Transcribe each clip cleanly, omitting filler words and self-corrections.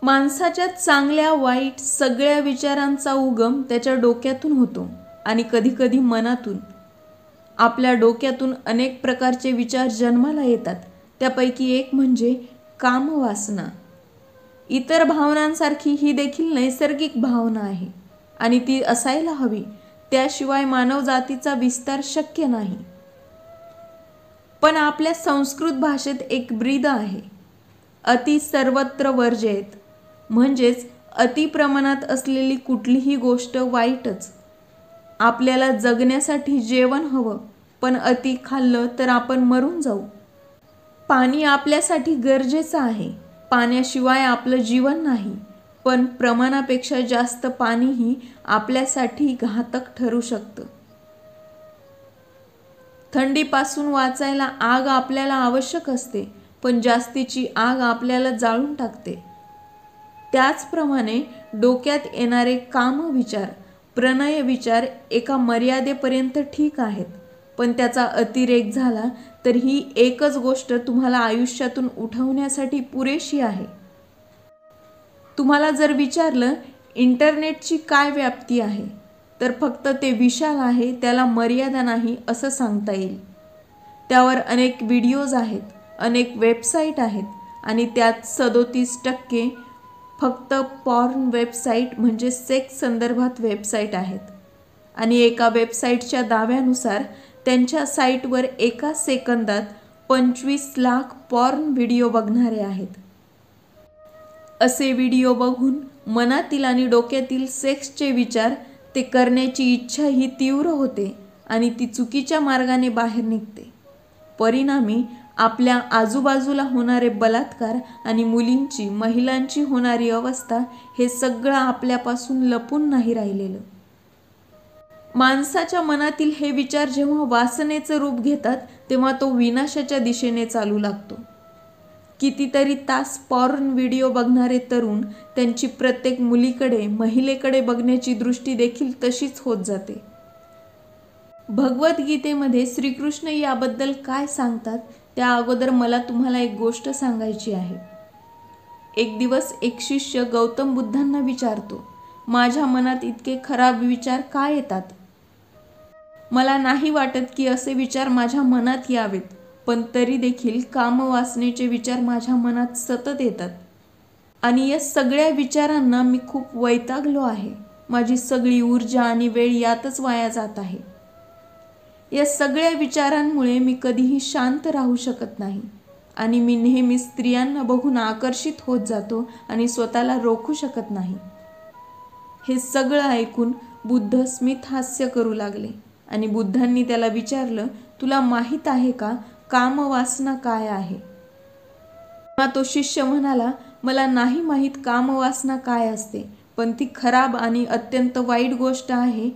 माणसाच्या चांगल्या वाईट सगळ्या विचारांचा उगम त्याच्या डोक्यातून होतो आणि कधीकधी मनातून. आपल्या डोक्यातून अनेक प्रकारचे विचार जन्माला येतात. त्यापैकी एक म्हणजे कामवासना. इतर भावनांसारखी ही देखील नैसर्गिक भावना आहे आणि ती असायला हवी, त्याशिवाय मानवजातीचा विस्तार शक्य नाही. पण आपल्या संस्कृत भाषेत एक ब्रीद आहे, अति सर्वत्र वर्जेत, म्हणजेच अति प्रमाणात असलेली कुठलीही गोष्ट वाईटच. आपल्याला जगण्यासाठी जेवण हवं, पण अति खाल्लं तर आपण मरून जाऊ. पाणी आपल्यासाठी गरजेचं आहे, पाण्याशिवाय आपलं जीवन नाही, पण प्रमाणापेक्षा जास्त पाणीही आपल्यासाठी घातक ठरू शकतं. थंडीपासून वाचायला आग आपल्याला आवश्यक असते, पण जास्तीची आग आपल्याला जाळून टाकते. त्याचप्रमाणे डोक्यात येणारे कामविचार, प्रणय विचार एका मर्यादेपर्यंत ठीक आहेत, पण त्याचा अतिरेक झाला तर ही एकच गोष्ट तुम्हाला आयुष्यातून उठवण्यासाठी पुरेशी आहे. तुम्हाला जर विचारलं इंटरनेटची काय व्याप्ती आहे, तर फक्त ते विशाल आहे, त्याला मर्यादा नाही असं सांगता येईल. त्यावर अनेक व्हिडिओज आहेत, अनेक वेबसाईट आहेत आणि त्यात 37% फक्त पॉर्न वेबसाईट म्हणजे सेक्स संदर्भात वेबसाईट आहेत. आणि एका वेबसाईटच्या दाव्यानुसार त्यांच्या साईटवर एका सेकंदात 25 लाख पॉर्न व्हिडिओ बघणारे आहेत. असे व्हिडिओ बघून मनातील आणि डोक्यातील सेक्सचे विचार, ते करण्याची इच्छा ही तीव्र होते आणि ती चुकीच्या मार्गाने बाहेर निघते. परिणामी आपल्या आजूबाजूला होणारे बलात्कार आणि मुलींची, महिलांची होणारी अवस्था, हे सगळं आपल्यापासून लपून नाही राहिलेलं. माणसाच्या मनातील हे विचार जेव्हा वासनेचं रूप घेतात, तेव्हा तो विनाशाच्या दिशेने चालू लागतो. कितीतरी तास पॉर्न व्हिडिओ बघणारे तरुण, त्यांची प्रत्येक मुलीकडे, महिलेकडे बघण्याची दृष्टी देखील तशीच होत जाते. भगवद्गीतेमध्ये श्रीकृष्ण याबद्दल काय सांगतात, त्या अगोदर मला तुम्हाला एक गोष्ट सांगायची आहे. एक दिवस एक शिष्य गौतम बुद्धांना विचारतो, माझ्या मनात इतके खराब विचार का येतात? मला नाही वाटत की असे विचार माझ्या मनात यावेत, पण तरी देखील कामवासनेचे विचार माझ्या मनात सतत येतात आणि या सगळ्या विचारांना मी खूप वैतागलो आहे. माझी सगळी ऊर्जा आणि वेळ यातच वाया जात आहे. या सगळ्या विचारांमुळे मी कधीही शांत राहू शकत नाही आणि मी नेहमी स्त्रियांना बघून आकर्षित होत जातो आणि स्वतःला रोखू शकत नाही. हे सगळं ऐकून बुद्ध स्मित हास्य करू लागले आणि बुद्धांनी त्याला विचारलं, तुला माहीत आहे का कामवासना काय आहे? तेव्हा तो शिष्य म्हणाला, मला नाही माहीत कामवासना काय असते, पण ती खराब आणि अत्यंत वाईट गोष्ट आहे.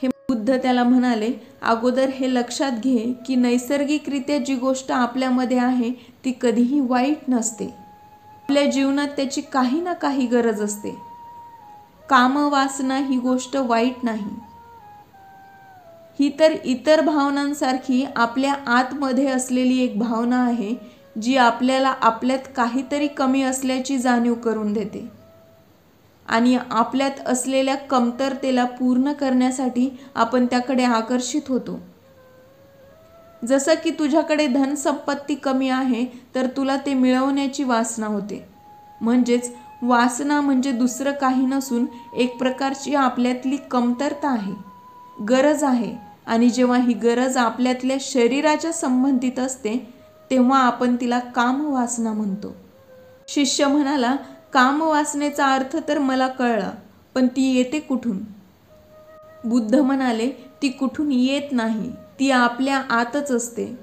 हे बुद्ध त्याला म्हणाले, अगोदर हे लक्षात घे की नैसर्गिकरित्या जी गोष्ट आपल्यामध्ये आहे ती कधीही वाईट नसते. आपल्या जीवनात त्याची काही ना काही गरज असते. कामवासना ही गोष्ट वाईट नाही. ही तर इतर भावनांसारखी आपल्या आतमध्ये असलेली एक भावना आहे, जी आपल्याला आपल्यात काहीतरी कमी असल्याची जाणीव करून देते आणि आपल्यात असलेल्या कमतरतेला पूर्ण करण्यासाठी आपण त्याकडे आकर्षित होतो. जसं की तुझ्याकडे धनसंपत्ती कमी आहे, तर तुला ते मिळवण्याची वासना होते. म्हणजेच वासना म्हणजे दुसरं काही नसून एक प्रकारची आपल्यातली कमतरता आहे, गरज आहे. आणि जेव्हा ही गरज आपल्यातल्या शरीराच्या संबंधित असते, तेव्हा आपण तिला कामवासना म्हणतो. शिष्य म्हणाला, कामवासनेचा अर्थ तर मला कळला, पण ती येते कुठून? बुद्ध म्हणाले, ती कुठून येत नाही, ती आपल्या आतच असते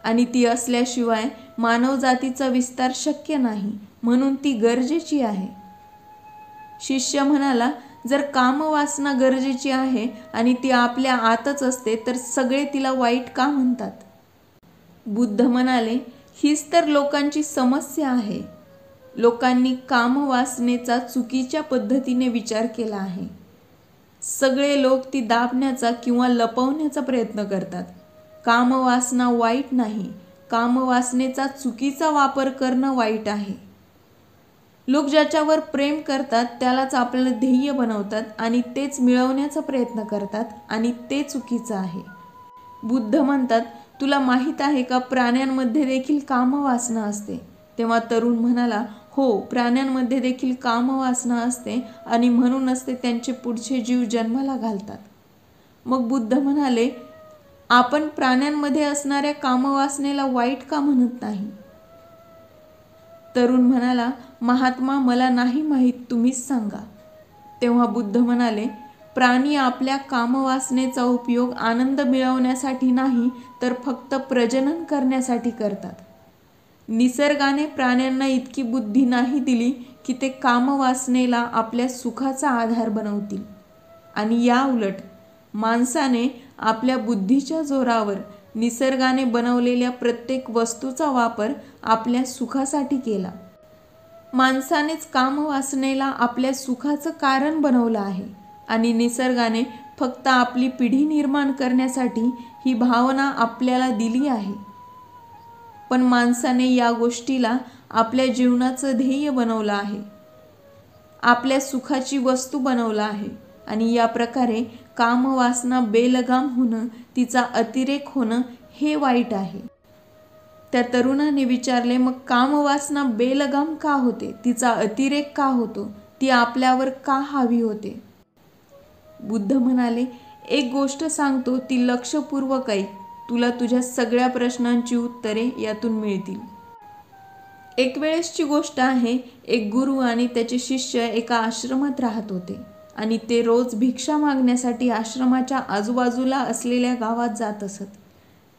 आणि ती असल्याशिवाय मानवजातीचा विस्तार शक्य नाही, म्हणून ती गरजेची आहे. शिष्य म्हणाला, जर कामवासना गरजेची आहे आणि ती आपल्या आतच असते, तर सगळे तिला वाईट का म्हणतात? बुद्ध म्हणाले, हीच तर लोकांची समस्या आहे. लोकांनी कामवासनेचा चुकीच्या पद्धतीने विचार केला आहे. सगळे लोक ती दाबण्याचा किंवा लपवण्याचा प्रयत्न करतात. कामवासना वाईट नाही, कामवासनेचा चुकीचा वापर करणं वाईट आहे. लोक ज्याच्यावर प्रेम करतात त्यालाच आपलं ध्येय बनवतात आणि तेच मिळवण्याचा प्रयत्न करतात आणि ते चुकीचं आहे. बुद्ध म्हणतात, तुला माहीत आहे का, प्राण्यांमध्ये देखील कामवासना असते. तेव्हा तरुण म्हणाला, हो, प्राण्यांमध्ये देखील कामवासना असते आणि म्हणूनच ते त्यांचे पुढचे जीव जन्माला घालतात. मग बुद्ध म्हणाले, आपण प्राण्यांमध्ये असणाऱ्या कामवासनेला वाईट का म्हणत नाही? तरुण म्हणाला, महात्मा, मला नाही माहीत, तुम्हीच सांगा. तेव्हा बुद्ध म्हणाले, प्राणी आपल्या कामवासनेचा उपयोग आनंद मिळवण्यासाठी नाही तर फक्त प्रजनन करण्यासाठी करतात. निसर्गाने प्राण्यांना इतकी बुद्धी नाही दिली की ते कामवासनेला आपल्या सुखाचा आधार बनवतील. आणि या उलट माणसाने आपल्या बुद्धीच्या जोरावर निसर्गाने बनवलेल्या प्रत्येक वस्तूचा वापर आपल्या सुखासाठी केला. माणसानेच कामवासनेला आपल्या सुखाचं कारण बनवलं आहे आणि निसर्गाने फक्त आपली पिढी निर्माण करण्यासाठी ही भावना आपल्याला दिली आहे. पण माणसाने या गोष्टीला आपल्या जीवनाचं ध्येय बनवलं आहे, आपल्या सुखाची वस्तू बनवलं आहे आणि या प्रकारे कामवासना बेलगाम होणं, तिचा अतिरेक होणं हे वाईट आहे. त्या तरुणाने विचारले, मग कामवासना बेलगाम का होते? तिचा अतिरेक का होतो? ती आपल्यावर का हावी होते? बुद्ध म्हणाले, एक गोष्ट सांगतो, ती लक्षपूर्वक ऐक. तुला तुझ्या सगळ्या प्रश्नांची उत्तरे यातून मिळतील. एक वेळेसची गोष्ट आहे. एक गुरु आणि त्याचे शिष्य एका आश्रमात राहत होते आणि ते रोज भिक्षा मागण्यासाठी आश्रमाच्या आजूबाजूला असलेल्या गावात जात असत.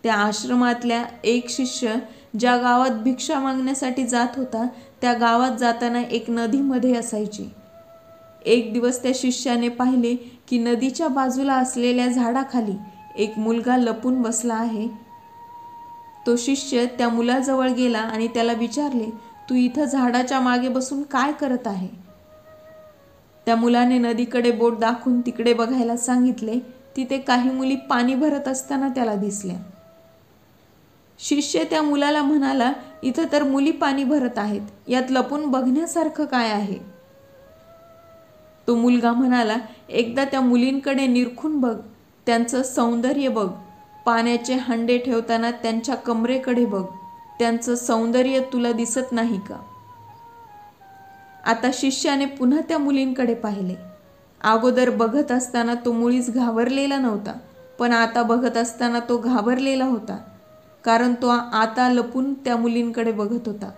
त्या आश्रमातल्या एक शिष्य ज्या गावात भिक्षा मागण्यासाठी जात होता त्या गावात जाताना एक नदी मध्ये असायची. एक दिवस त्या शिष्याने पाहिले की नदीच्या बाजूला असलेल्या झाडाखाली एक मुलगा लपून बसला आहे. तो शिष्य त्या मुलाजवळ गेला आणि त्याला विचारले, तू इथं झाडाच्या मागे बसून काय करत आहे? त्या मुलाने नदीकडे बोट दाखवून तिकडे बघायला सांगितले. तिथे काही मुली पाणी भरत असताना त्याला दिसल्या. शिष्य त्या मुलाला म्हणाला, इथं तर मुली पाणी भरत आहेत, यात लपून बघण्यासारखं काय आहे? तो मुलगा म्हणाला, एकदा त्या मुलींकडे निरखून बघ, त्यांचं सौंदर्य बघ, पाण्याचे हंडे ठेवताना त्यांच्या कमरेकडे बघ, त्यांचं सौंदर्य तुला दिसत नाही का? आता शिष्याने पुन्हा त्या मुलींकडे पाहिले. अगोदर बघत असताना तो मुळीच घाबरलेला नव्हता, पण आता बघत असताना तो घाबरलेला होता, कारण तो आता लपून त्या मुलींकडे बघत होता.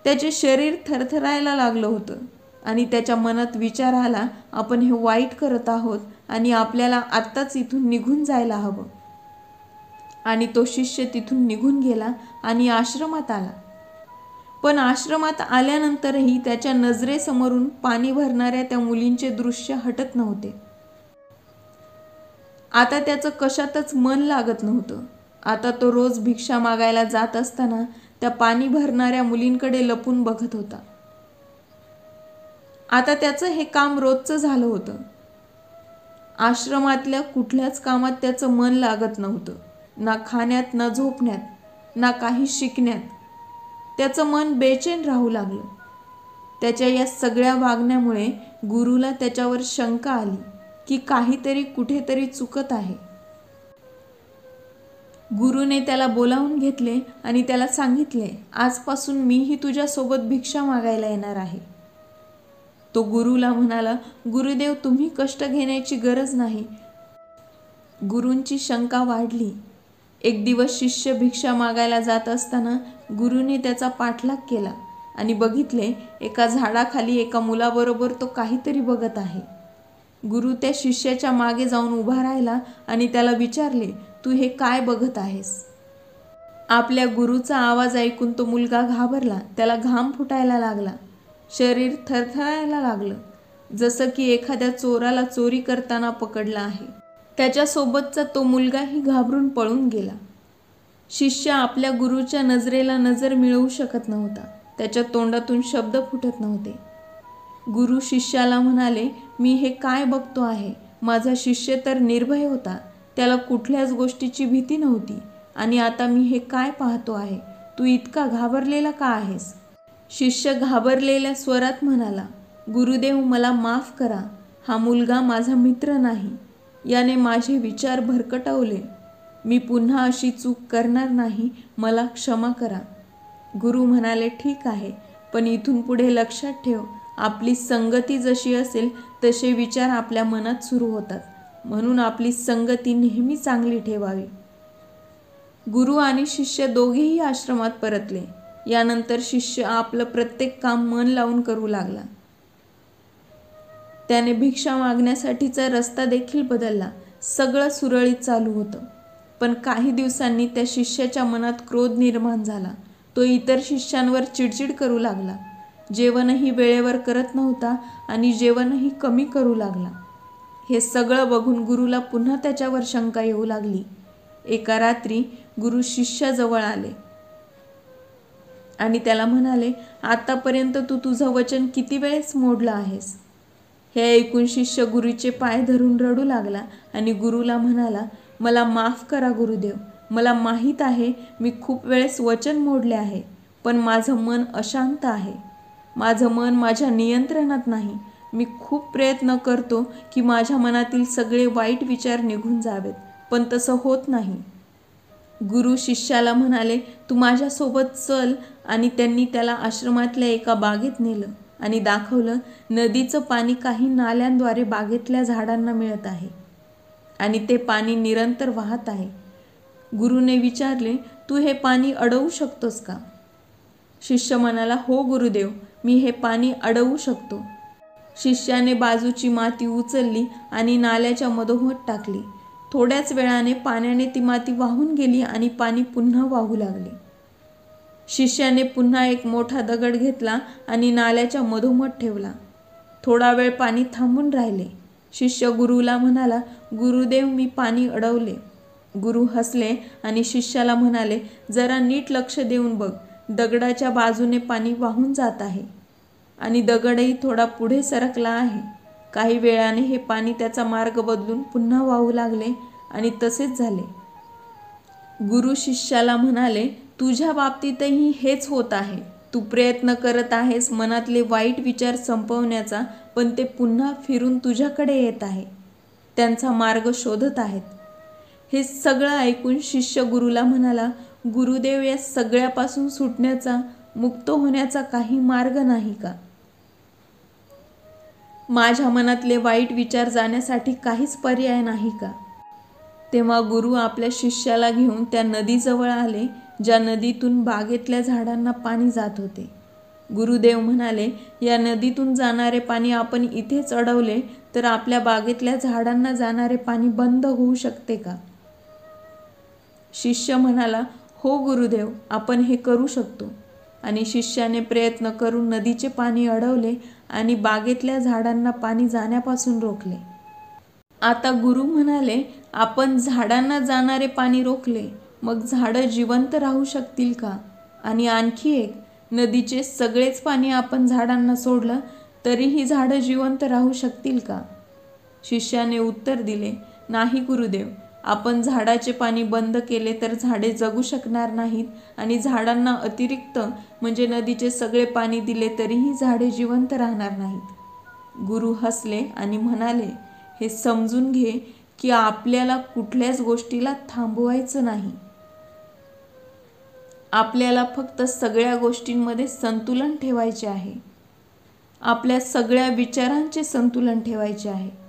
त्याचे शरीर थरथरायला लागलं होतं आणि त्याच्या मनात विचार आला, आपण हे वाईट करत आहोत आणि आपल्याला आत्ताच इथून निघून जायला हवं. आणि तो शिष्य तिथून निघून गेला आणि आश्रमात आला. पण आश्रमात आल्यानंतरही त्याच्या नजरेसमोरून पाणी भरणाऱ्या त्या मुलींचे दृश्य हटत नव्हते. आता त्याचं कशातच मन लागत नव्हतं. आता तो रोज भिक्षा मागायला जात असताना त्या पाणी भरणाऱ्या मुलींकडे लपून बघत होता. आता त्याचं हे काम रोजचं झालं होतं. आश्रमातल्या कुठल्याच कामात त्याचं मन लागत नव्हतं, ना खाण्यात, ना झोपण्यात, ना काही शिकण्यात. त्याचं मन बेचैन राहू लागलं. त्याच्या या सगळ्या वागण्यामुळे गुरुला त्याच्यावर शंका आली की काहीतरी कुठेतरी चुकत आहे. गुरुने त्याला बोलावून घेतले आणि त्याला सांगितले, आजपासून मीही तुझ्यासोबत भिक्षा मागायला येणार आहे. तो गुरुला म्हणाला, गुरुदेव, तुम्ही कष्ट घेण्याची गरज नाही. गुरूंची शंका वाढली. एक दिवस शिष्य भिक्षा मागायला जात असताना गुरुने त्याचा पाठलाग केला आणि बघितले, एका झाडाखाली एका मुलाबरोबर तो काहीतरी बघत आहे. गुरु त्या शिष्याच्या मागे जाऊन उभा राहिला आणि त्याला विचारले, तू हे काय बघत आहेस? आपल्या गुरुचा आवाज ऐकून तो मुलगा घाबरला. त्याला घाम फुटायला लागला, शरीर थरथरायला लागलं, जसं की एखाद्या चोराला चोरी करताना पकडला आहे. त्याच्यासोबतचा तो मुलगाही घाबरून पळून गेला. शिष्य आपल्या गुरुच्या नजरेला नजर मिळवू शकत नव्हता. त्याच्या तोंडातून शब्द फुटत नव्हते. गुरु शिष्याला म्हणाले, मी हे काय बघतो आहे? माझा शिष्य तर निर्भय होता, त्याला कुठल्याच गोष्टीची भीती नव्हती, आणि आता मी हे काय पाहतो आहे? तू इतका घाबरलेला का आहेस? शिष्य घाबरलेल्या स्वरात म्हणाला, गुरुदेव मला माफ करा, हा मुलगा माझा मित्र नाही. याने माझे विचार भरकटवले. मी पुन्हा अशी चूक करणार नाही, मला क्षमा करा. गुरु म्हणाले, ठीक आहे, पण इथून पुढे लक्षात ठेव, आपली संगती जशी असेल तसे विचार आपल्या मनात सुरू होतात, म्हणून आपली संगती नेहमी चांगली ठेवावी. गुरु आणि शिष्य दोघेही आश्रमात परतले. यानंतर शिष्य आपलं प्रत्येक काम मन लावून करू लागला. त्याने भिक्षा मागण्यासाठीचा रस्ता देखील बदलला. सगळं सुरळीत चालू होतं. पण काही दिवसांनी त्या शिष्याच्या मनात क्रोध निर्माण झाला. तो इतर शिष्यांवर चिडचिड करू लागला. जेवणही वेळेवर करत नव्हता आणि जेवणही कमी करू लागला. हे सगळं बघून गुरुला पुन्हा त्याच्यावर शंका येऊ लागली. एका रात्री गुरु शिष्याजवळ आले आणि त्याला म्हणाले, आतापर्यंत तू तुझं वचन किती वेळेस मोडलं आहेस. हे ऐकून शिष्य गुरुचे पाय धरून रडू लागला आणि गुरुला म्हणाला, मला माफ करा गुरुदेव, मला माहीत आहे मी खूप वेळेस वचन मोडले आहे, पण माझं मन अशांत आहे. माझं मन माझ्या नियंत्रणात नाही. मी खूप प्रयत्न करतो की माझ्या मनातील सगळे वाईट विचार निघून जावेत, पण तसं होत नाही. गुरु शिष्याला म्हणाले, तू माझ्यासोबत चल, आणि त्यांनी त्याला आश्रमातल्या एका बागेत नेलं आणि दाखवलं, नदीचं पाणी काही नाल्यांद्वारे बागेतल्या झाडांना मिळत आहे आणि ते पाणी निरंतर वाहत आहे. गुरुने विचारले, तू हे पाणी अडवू शकतोस का? शिष्य म्हणाला, हो गुरुदेव, मी हे पाणी अडवू शकतो. शिष्याने बाजूची माती उचलली आणि नाल्याच्या मधोमध टाकली. थोड्याच वेळाने पाण्याने ती माती वाहून गेली आणि पाणी पुन्हा वाहू लागले. शिष्याने पुन्हा एक मोठा दगड घेतला आणि नाल्याच्या मधोमध ठेवला. थोडा वेळ पाणी थांबून राहिले. शिष्य गुरुला म्हणाला, गुरुदेव, मी पाणी अडवले. गुरु हसले आणि शिष्याला म्हणाले, जरा नीट लक्ष देऊन बघ, दगडाच्या बाजूने पाणी वाहून जात आहे आणि दगडही थोडा पुढे सरकला आहे. काही वेळाने हे पाणी त्याचा मार्ग बदलून पुन्हा वाहू लागले आणि तसेच झाले. गुरु शिष्याला म्हणाले, तुझ्या बाबतीतही हेच होत आहे. तू प्रयत्न करत आहेस मनातले वाईट विचार संपवण्याचा, पण ते पुन्हा फिरून तुझ्याकडे येत आहे, त्यांचा मार्ग शोधत आहेत. हे सगळं ऐकून शिष्य गुरुला म्हणाला, गुरुदेव, या सगळ्यापासून सुटण्याचा, मुक्त होण्याचा काही मार्ग नाही का? माझ्या मनातले वाईट विचार जाण्यासाठी काहीच पर्याय नाही का? तेव्हा गुरु आपल्या शिष्याला घेऊन त्या नदीजवळ आले, ज्या नदीतून बागेतल्या झाडांना पाणी जात होते. गुरुदेव म्हणाले, या नदीतून जाणारे पाणी आपण इथेच अडवले तर आपल्या बागेतल्या झाडांना जाणारे पाणी बंद होऊ शकते का? शिष्य म्हणाला, हो गुरुदेव, आपण हे करू शकतो. आणि शिष्याने प्रयत्न करून नदीचे पाणी अडवले आणि बागेतल्या झाडांना पाणी जाण्यापासून रोखले. आता गुरु म्हणाले, आपण झाडांना जाणारे पाणी रोखले, मग झाडं जिवंत राहू शकतील का? आणि आणखी एक, नदीचे सगळेच पाणी आपण झाडांना सोडलं तरीही झाडं जिवंत राहू शकतील का? शिष्याने उत्तर दिले, नाही गुरुदेव, आपण झाडाचे पाणी बंद केले तर झाडे जगू शकणार नाहीत आणि झाडांना अतिरिक्त म्हणजे नदीचे सगळे पाणी दिले तरीही झाडे जिवंत राहणार नाहीत. गुरु हसले आणि म्हणाले, हे समजून घे की आपल्याला कुठल्याच गोष्टीला थांबवायचं नाही. आपल्याला फक्त सगळ्या गोष्टींमध्ये संतुलन ठेवायचे आहे. आपल्या सगळ्या विचारांचे संतुलन ठेवायचे आहे.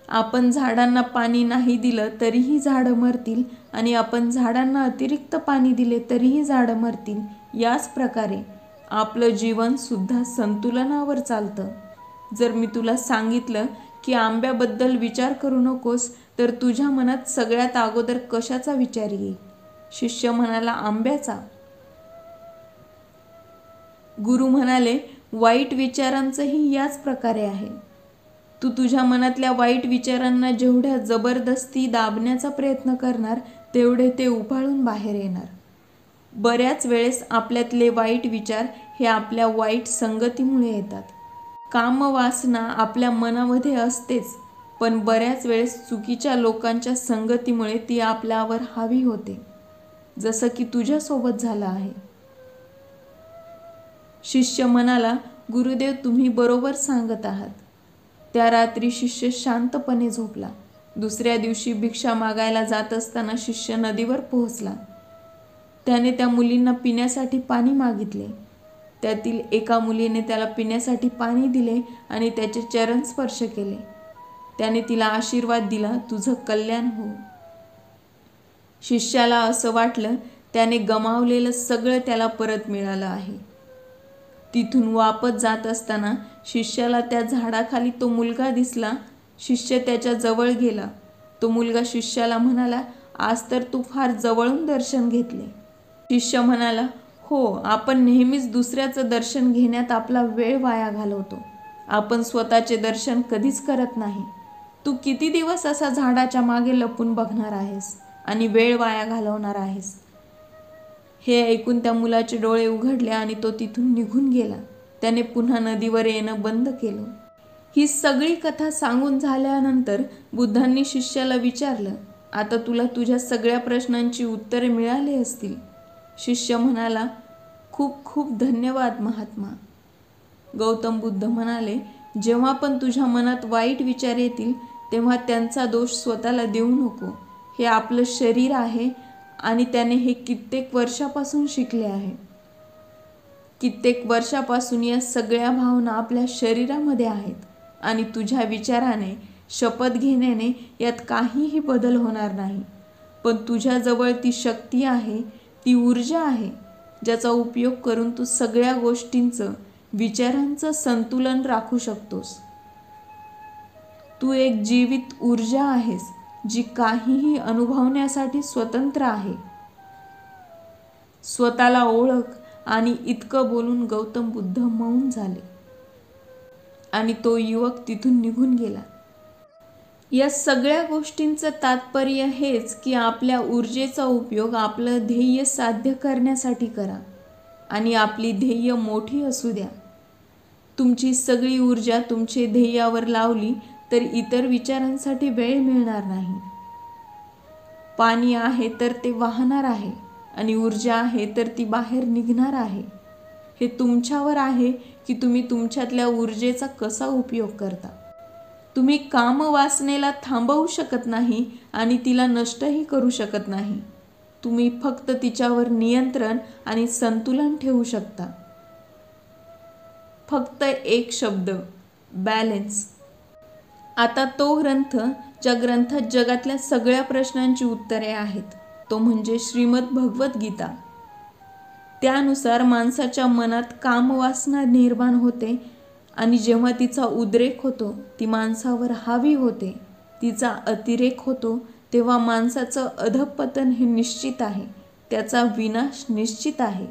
आपण झाडांना पाणी नाही दिलं तरीही झाडं मरतील आणि आपण झाडांना अतिरिक्त पाणी दिले तरीही झाडं मरतील. याच प्रकारे आपलं जीवन सुद्धा संतुलनावर चालतं. जर मी तुला सांगितलं की आंब्याबद्दल विचार करू नकोस, तर तुझ्या मनात सगळ्यात अगोदर कशाचा विचार येईल? शिष्य म्हणाला, आंब्याचा. गुरु म्हणाले, वाईट विचारांचंही याच प्रकारे आहे. तू तुझ्या मनातल्या वाईट विचारांना जेवढ्या जबरदस्ती दाबण्याचा प्रयत्न करणार, तेवढे ते उफाळून बाहेर येणार. बऱ्याच वेळेस आपल्यातले वाईट विचार हे आपल्या वाईट संगतीमुळे येतात. कामवासना आपल्या मनामध्ये असतेच, पण बऱ्याच वेळेस चुकीच्या लोकांच्या संगतीमुळे ती आपल्यावर हावी होते, जसं की तुझ्यासोबत झालं आहे. शिष्य म्हणाला, गुरुदेव तुम्ही बरोबर सांगत आहात. त्या रात्री शिष्य शांतपणे झोपला. दुसऱ्या दिवशी भिक्षा मागायला जात असताना शिष्य नदीवर पोहोचला. त्याने त्या मुलींना पिण्यासाठी पाणी मागितले. त्यातील एका मुलीने त्याला पिण्यासाठी पाणी दिले आणि त्याचे चरण स्पर्श केले. त्याने तिला आशीर्वाद दिला, तुझं कल्याण हो. शिष्याला असं वाटलं त्याने गमावलेलं सगळं त्याला परत मिळालं आहे. तिथून वापस जात असताना शिष्याला त्या झाडाखाली तो मुलगा दिसला. शिष्य त्याच्या जवळ गेला. तो मुलगा शिष्याला म्हणाला, आज तर तू फार जवळून दर्शन घेतले. शिष्य म्हणाला, हो, आपण नेहमीच दुसऱ्याचं दर्शन घेण्यात आपला वेळ वाया घालवतो. आपण स्वतःचे दर्शन कधीच करत नाही. तू किती दिवस असा झाडाच्या मागे लपून बघणार आहेस आणि वेळ वाया घालवणार आहेस. हे ऐकून त्या मुलाचे डोळे उघडले आणि तो तिथून निघून गेला. त्याने पुन्हा नदीवर येणं बंद केलं. ही सगळी कथा सांगून झाल्यानंतर बुद्धांनी शिष्याला विचारलं, आता तुला तुझ्या सगळ्या प्रश्नांची उत्तरे मिळाली असतील. शिष्य म्हणाला, खूप खूप धन्यवाद महात्मा. गौतम बुद्ध म्हणाले, जेव्हा पण तुझ्या मनात वाईट विचार येतील तेव्हा त्यांचा दोष स्वतःला देऊ नको. हे आपलं शरीर आहे आणि त्याने हे कित्येक वर्षापासून शिकले आहे. कित्येक वर्षापासून या सगळ्या भावना आपल्या शरीरामध्ये आहेत आणि तुझ्या विचाराने, शपथ घेण्याने यात काहीही बदल होणार नाही. पण तुझ्याजवळ ती शक्ती आहे, ती ऊर्जा आहे, ज्याचा उपयोग करून तू सगळ्या गोष्टींचं, विचारांचं संतुलन राखू शकतोस. तू एक जीवित ऊर्जा आहेस, जी काहीही अनुभवण्यासाठी स्वतंत्र आहे. स्वतःला ओळख. आणि इतकं बोलून गौतम बुद्ध मौन झाले आणि तो युवक तिथून निघून गेला. या सगळ्या गोष्टींचं तात्पर्य हेच की आपल्या ऊर्जेचा उपयोग आपलं ध्येय साध्य करण्यासाठी करा आणि आपली ध्येय मोठी असू द्या. तुमची सगळी ऊर्जा तुमचे ध्येयावर लावली तर इतर विचारांसाठी वेळ मिळणार नाही. पाणी आहे तर ते वाहणार आहे आणि ऊर्जा आहे तर ती बाहेर निघणार आहे. हे तुमच्यावर आहे की तुम्ही तुमच्यातल्या ऊर्जेचा कसा उपयोग करता. तुम्ही कामवासनेला थांबवू शकत नाही आणि तिला नष्टही करू शकत नाही. तुम्ही फक्त तिच्यावर नियंत्रण आणि संतुलन ठेवू शकता. फक्त एक शब्द, बॅलन्स. आता तो ग्रंथ, ज्या ग्रंथात जगातल्या सगळ्या प्रश्नांची उत्तरे आहेत, तो म्हणजे श्रीमद भगवद्गीता. त्यानुसार माणसाच्या मनात कामवासना निर्माण होते आणि जेव्हा तिचा उद्रेक होतो, ती माणसावर हावी होते, तिचा अतिरेक होतो, तेव्हा माणसाचं अधःपतन हे निश्चित आहे, त्याचा विनाश निश्चित आहे.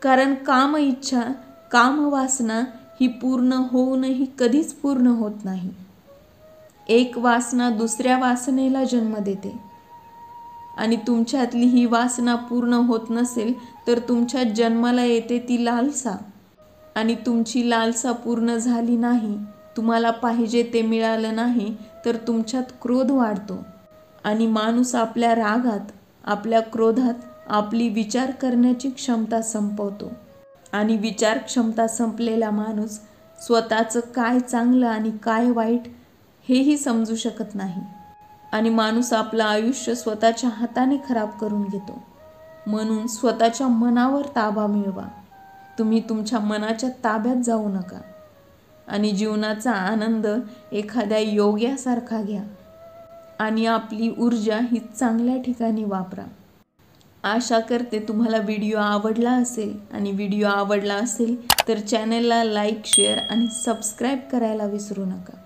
कारण काम इच्छा, कामवासना ही पूर्ण होऊनही कधीच पूर्ण होत नाही. एक वासना दुसऱ्या वासनेला जन्म देते आणि तुमच्यातली ही वासना पूर्ण होत नसेल तर तुमच्या जन्माला येते ती लालसा आणि तुमची लालसा पूर्ण झाली नाही, तुम्हाला पाहिजे ते मिळालं नाही तर तुमच्यात क्रोध वाढतो आणि माणूस आपल्या रागात, आपल्या क्रोधात आपली विचार करण्याची क्षमता संपवतो आणि विचार क्षमता संपलेला माणूस स्वतःचं काय चांगलं आणि काय वाईट हेही समजू शकत नाही आणि माणूस आपलं आयुष्य स्वतःच्या हाताने खराब करून घेतो. म्हणून स्वतःच्या मनावर ताबा मिळवा. तुम्ही तुमच्या मनाच्या ताब्यात जाऊ नका आणि जीवनाचा आनंद एखाद्या योग्यासारखा घ्या आणि आपली ऊर्जा ही चांगल्या ठिकाणी वापरा. आशा करते तुम्हाला व्हिडिओ आवडला असेल आणि व्हिडिओ आवडला असेल तर चॅनलला लाईक, शेअर आणि सबस्क्राईब करायला विसरू नका.